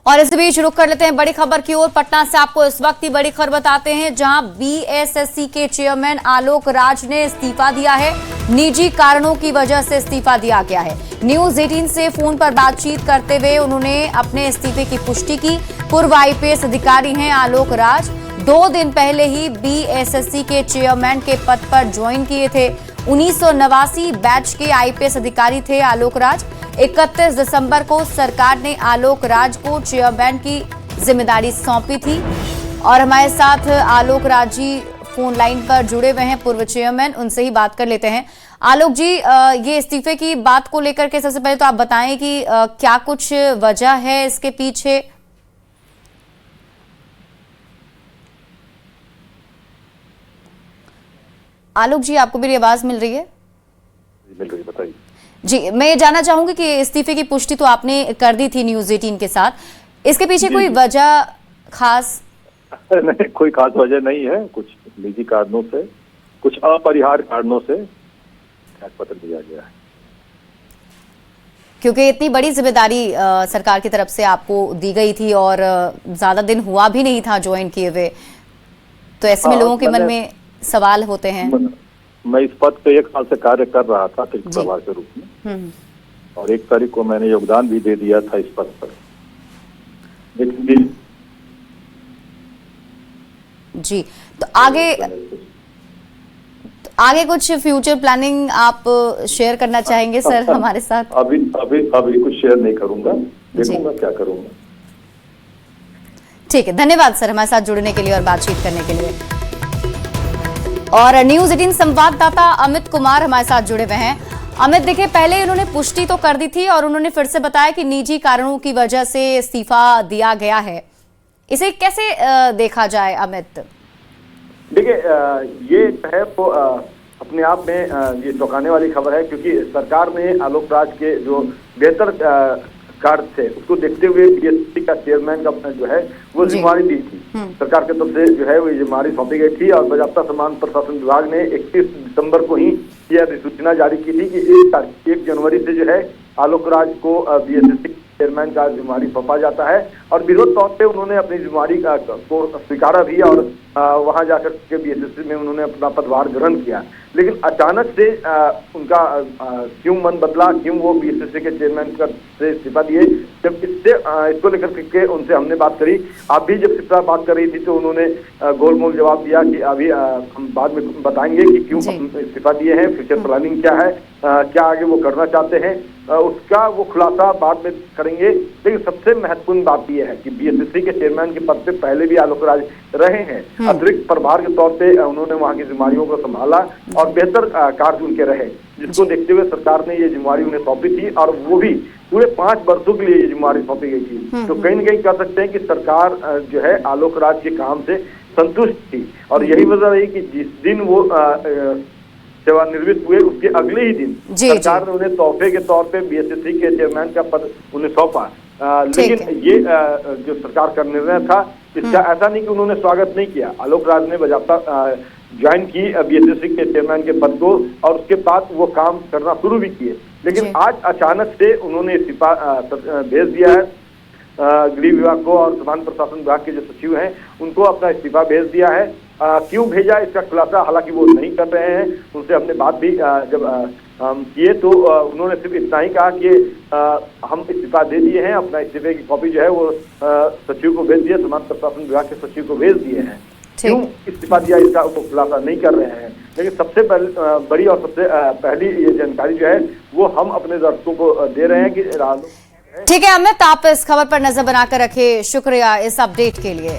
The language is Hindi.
और इस बीच रुक कर लेते हैं बड़ी खबर की ओर। पटना से आपको इस वक्त की बड़ी खबर बताते हैं, जहां बीएसएससी के चेयरमैन आलोक राज ने इस्तीफा दिया है। निजी कारणों की वजह से इस्तीफा दिया गया है। न्यूज 18 से फोन पर बातचीत करते हुए उन्होंने अपने इस्तीफे की पुष्टि की। पूर्व आईपीएस अधिकारी हैं आलोक राज। 2 दिन पहले ही बीएसएससी के चेयरमैन के पद पर ज्वाइन किए थे। 1989 बैच के आईपीएस अधिकारी थे आलोक राज। 31 दिसंबर को सरकार ने आलोक राज को चेयरमैन की जिम्मेदारी सौंपी थी। और हमारे साथ आलोक राज जी फोन लाइन पर जुड़े हुए हैं, पूर्व चेयरमैन, उनसे ही बात कर लेते हैं। आलोक जी, ये इस्तीफे की बात को लेकर के सबसे पहले तो आप बताएं कि क्या कुछ वजह है इसके पीछे। आलोक जी, आपको मेरी आवाज मिल रही है? मिल रही, बताइए। जी, मैं ये जानना चाहूंगी कि इस्तीफे की पुष्टि तो आपने कर दी थी न्यूज 18 के साथ, इसके पीछे कोई वजह खास? नहीं, कोई खास वजह नहीं है। कुछ निजी कारणों से, कुछ अपरिहार्य कारणों से त्यागपत्र दिया गया है। क्योंकि इतनी बड़ी जिम्मेदारी सरकार की तरफ से आपको दी गई थी और ज्यादा दिन हुआ भी नहीं था ज्वाइन किए हुए, तो ऐसे में लोगों के मन में सवाल होते हैं। मैं इस पद पे 1 साल से कार्य कर रहा था अतिरिक्त प्रभार के रूप में, और 1 तारीख को मैंने योगदान भी दे दिया था इस पद पर। लेकिन जी, तो आगे कुछ फ्यूचर प्लानिंग आप शेयर करना चाहेंगे सर हमारे साथ? अभी कुछ शेयर नहीं करूंगा, देखूंगा क्या करूंगा। ठीक है, धन्यवाद सर हमारे साथ जुड़ने के लिए और बातचीत करने के लिए। और न्यूज 18 संवाददाता अमित कुमार हमारे साथ जुड़े हुए हैं। अमित, देखिए, पहले उन्होंने पुष्टि तो कर दी थी और उन्होंने फिर से बताया कि निजी कारणों की वजह से इस्तीफा दिया गया है। इसे कैसे देखा जाए अमित? देखिए, ये है तो अपने आप में ये चौंकाने वाली खबर है, क्योंकि सरकार ने आलोक राज के जो बेहतर कार्य थे उसको देखते हुए बीएसएससी का चेयरमैन का जो है वो जिम्मेदारी दी थी। सरकार की तरफ से जो है वो जिम्मेदारी सौंपी गई थी और बजाप्ता सामान प्रशासन विभाग ने 31 दिसंबर को ही यह अधिसूचना जारी की थी कि 1 जनवरी से जो है आलोक राज को बीएसएससी चेयरमैन का जिम्मेदारी सौंपा जाता है। और विरोध तौर पे उन्होंने अपनी जिम्मेदारी को स्वीकारा भी और वहां जाकर के बीएसएससी में उन्होंने अपना पदभार ग्रहण किया। लेकिन अचानक से उनका क्यों मन बदला, क्यों वो बीएसएससी के चेयरमैन से इस्तीफा दिए, जब इसको लेकर के उनसे हमने बात करी। आप भी जब इस बात कर रही थी तो उन्होंने गोलमोल जवाब दिया कि अभी हम बाद में बताएंगे कि क्यों इस्तीफा दिए हैं, फ्यूचर प्लानिंग क्या है, क्या आगे वो करना चाहते हैं, उसका वो खुलासा बाद में करेंगे। लेकिन सबसे महत्वपूर्ण बात यह है कि बीएसएससी के चेयरमैन के पद पे पहले भी आलोक राज रहे हैं। अतिरिक्त प्रभार के तौर पे उन्होंने वहां की जिम्मेदारियों को संभाला और बेहतर कार्य उनके रहे, जिसको देखते हुए सरकार ने ये जिम्मेदारी उन्हें सौंपी थी और वो भी पूरे 5 वर्षों के लिए ये जिम्मेदारी सौंपी गई थी। तो कहीं न कहीं कह सकते हैं कि सरकार जो है आलोक राज के काम से संतुष्ट थी। और यही वजह रही कि जिस दिन वो सेवानिवृत्त हुए उसके अगले ही दिन सरकार ने उन्हें तोहफे के तौर पे बीएसएससी के चेयरमैन का पद उन्हें सौंपा। लेकिन ये जो सरकार का निर्णय था, इसका ऐसा नहीं कि उन्होंने स्वागत नहीं किया। आलोक राज ने बजाप्ता ज्वाइन की बीएसएससी के चेयरमैन के पद को और उसके बाद वो काम करना शुरू भी किए। लेकिन आज अचानक से उन्होंने इस्तीफा भेज दिया है। गृह विभाग को और सामान्य प्रशासन विभाग के जो सचिव हैं उनको अपना इस्तीफा भेज दिया है। क्यों भेजा इसका खुलासा हालांकि वो नहीं कर रहे हैं। उनसे हमने बात भी जब किए तो उन्होंने सिर्फ इतना ही कहा कि हम इस्तीफा दे दिए हैं, अपना इस्तीफे की कॉपी जो है वो सचिव को भेज दिए, सामान्य प्रशासन विभाग के सचिव को भेज दिए हैं। क्यों इस्तीफा दिया इसका वो खुलासा नहीं कर रहे हैं। लेकिन सबसे बड़ी और सबसे पहली ये जानकारी जो है वो हम अपने दर्शकों को दे रहे हैं कि ठीक है अमित, आप इस खबर पर नजर बनाकर रखे। शुक्रिया इस अपडेट के लिए।